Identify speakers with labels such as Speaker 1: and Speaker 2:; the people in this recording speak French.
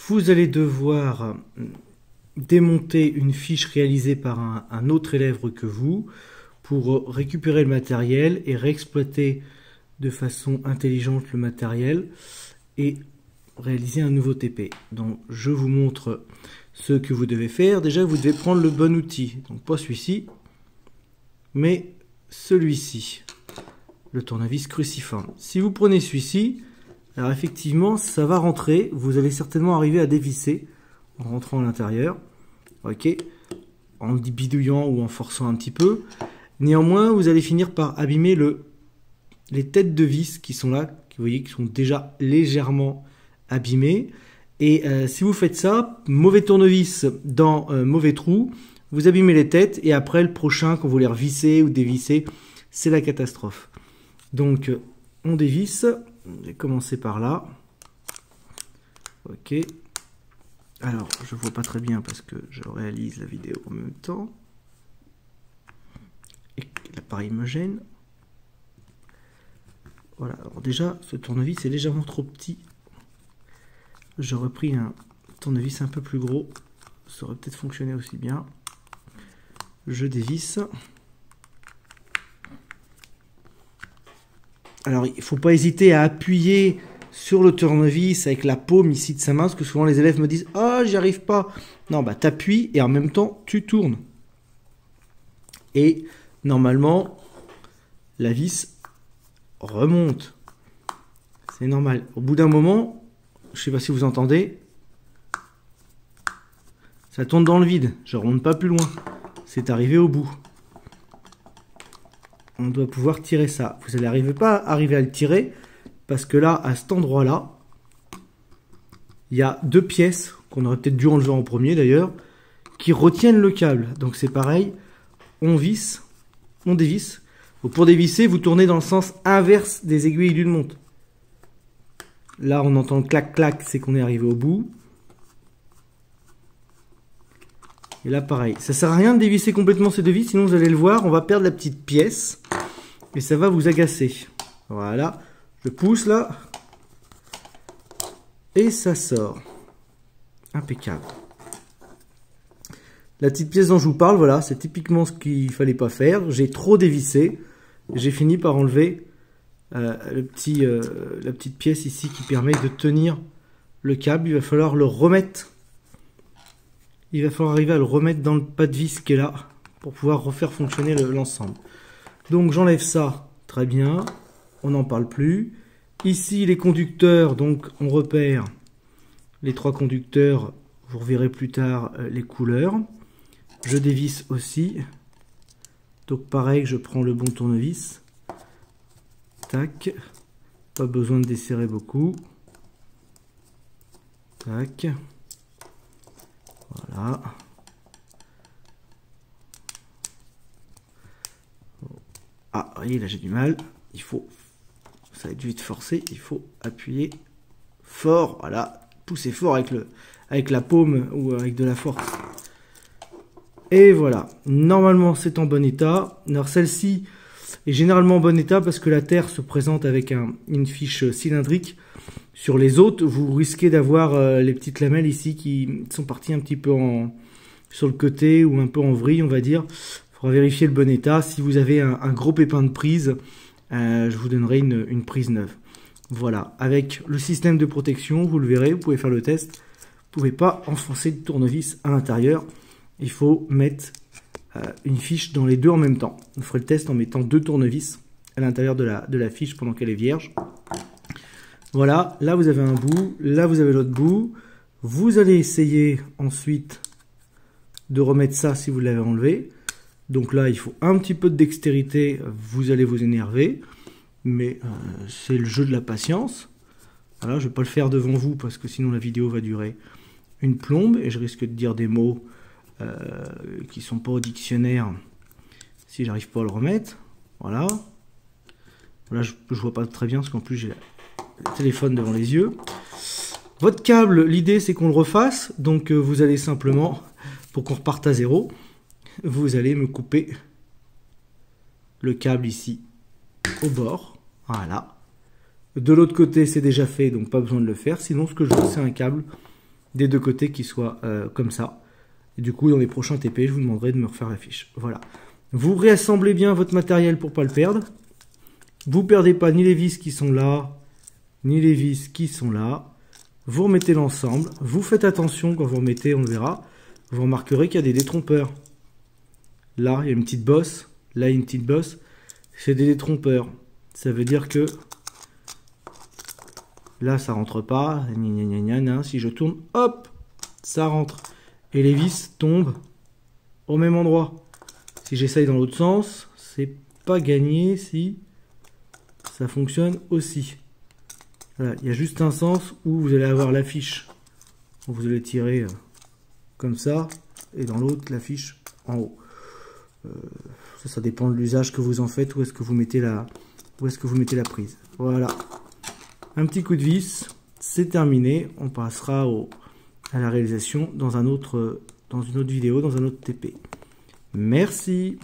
Speaker 1: vous allez devoir démonter une fiche réalisée par un autre élève que vous pour récupérer le matériel et réexploiter de façon intelligente le matériel et réaliser un nouveau TP. Donc je vous montre ce que vous devez faire. Déjà vous devez prendre le bon outil, donc pas celui-ci mais celui-ci, le tournevis cruciforme. Si vous prenez celui-ci, alors effectivement ça va rentrer, vous allez certainement arriver à dévisser en rentrant à l'intérieur, ok, en bidouillant ou en forçant un petit peu. Néanmoins vous allez finir par abîmer les têtes de vis qui sont là, vous voyez qui sont déjà légèrement abîmées. Et si vous faites ça, mauvais tournevis dans mauvais trou, vous abîmez les têtes et après le prochain quand vous les revissez ou dévissez, c'est la catastrophe. Donc on dévisse, on va commencer par là. Ok. Alors je vois pas très bien parce que je réalise la vidéo en même temps. Et l'appareil me gêne. Voilà, alors déjà ce tournevis est légèrement trop petit. J'aurais pris un tournevis un peu plus gros, ça aurait peut-être fonctionné aussi bien. Je dévisse. Alors il ne faut pas hésiter à appuyer sur le tournevis avec la paume ici de sa main, parce que souvent les élèves me disent « Ah, j'y arrive pas !» Non, bah t'appuies et en même temps tu tournes. Et normalement, la vis remonte. C'est normal. Au bout d'un moment, je ne sais pas si vous entendez, ça tourne dans le vide. Je ne remonte pas plus loin. C'est arrivé au bout. On doit pouvoir tirer ça. Vous n'allez pas arriver à le tirer parce que là, à cet endroit-là, il y a deux pièces qu'on aurait peut-être dû enlever en premier d'ailleurs, qui retiennent le câble. Donc c'est pareil, on visse, on dévisse. Donc, pour dévisser, vous tournez dans le sens inverse des aiguilles d'une montre. Là, on entend le clac-clac, c'est qu'on est arrivé au bout. Et là, pareil. Ça sert à rien de dévisser complètement ces deux vis, sinon vous allez le voir, on va perdre la petite pièce. Et ça va vous agacer. Voilà. Je pousse là. Et ça sort. Impeccable. La petite pièce dont je vous parle, voilà, c'est typiquement ce qu'il ne fallait pas faire. J'ai trop dévissé. J'ai fini par enlever la petite pièce ici qui permet de tenir le câble. Il va falloir le remettre. Il va falloir arriver à le remettre dans le pas de vis qui est là pour pouvoir refaire fonctionner l'ensemble. Donc j'enlève ça, très bien, on n'en parle plus. Ici les conducteurs, donc on repère les trois conducteurs, vous reverrez plus tard les couleurs. Je dévisse aussi, donc pareil, je prends le bon tournevis. Tac, pas besoin de desserrer beaucoup. Tac. Voilà. Ah, vous voyez, là j'ai du mal. Il faut, ça va être vite forcé, il faut appuyer fort. Voilà, pousser fort avec la paume ou avec de la force. Et voilà, normalement c'est en bon état. Alors celle-ci est généralement en bon état parce que la terre se présente avec une fiche cylindrique. Sur les autres, vous risquez d'avoir les petites lamelles ici qui sont parties un petit peu sur le côté ou un peu en vrille, on va dire. Il faudra vérifier le bon état. Si vous avez un gros pépin de prise, je vous donnerai une prise neuve. Voilà, avec le système de protection, vous le verrez, vous pouvez faire le test. Vous ne pouvez pas enfoncer de tournevis à l'intérieur. Il faut mettre une fiche dans les deux en même temps. On ferait le test en mettant deux tournevis à l'intérieur de la fiche pendant qu'elle est vierge. Voilà, là vous avez un bout, là vous avez l'autre bout. Vous allez essayer ensuite de remettre ça si vous l'avez enlevé. Donc là, il faut un petit peu de dextérité, vous allez vous énerver. Mais c'est le jeu de la patience. Voilà, je ne vais pas le faire devant vous parce que sinon la vidéo va durer une plombe. Et je risque de dire des mots qui ne sont pas au dictionnaire si j'arrive pas à le remettre. Voilà. Voilà, je ne vois pas très bien parce qu'en plus j'ai le téléphone devant les yeux. Votre câble, l'idée c'est qu'on le refasse, donc vous allez simplement, pour qu'on reparte à zéro, vous allez me couper le câble ici au bord, voilà. De l'autre côté c'est déjà fait, donc pas besoin de le faire, sinon ce que je veux c'est un câble des deux côtés qui soit comme ça. Et du coup, dans les prochains TP, je vous demanderai de me refaire la fiche. Voilà. Vous réassemblez bien votre matériel pour pas le perdre. Vous perdez pas ni les vis qui sont là, ni les vis qui sont là. Vous remettez l'ensemble. Vous faites attention quand vous remettez, on le verra. Vous remarquerez qu'il y a des détrompeurs. Là, il y a une petite bosse. Là, il y a une petite bosse. C'est des détrompeurs. Ça veut dire que là, ça rentre pas. Si je tourne, hop, ça rentre. Et les vis tombent au même endroit. Si j'essaye dans l'autre sens, c'est pas gagné si ça fonctionne aussi. Voilà, il y a juste un sens où vous allez avoir la fiche. Vous allez tirer comme ça, et dans l'autre, la fiche en haut. Ça dépend de l'usage que vous en faites, où est-ce que vous mettez la prise. Voilà. Un petit coup de vis, c'est terminé. On passera à la réalisation dans une autre vidéo, dans un autre TP. Merci.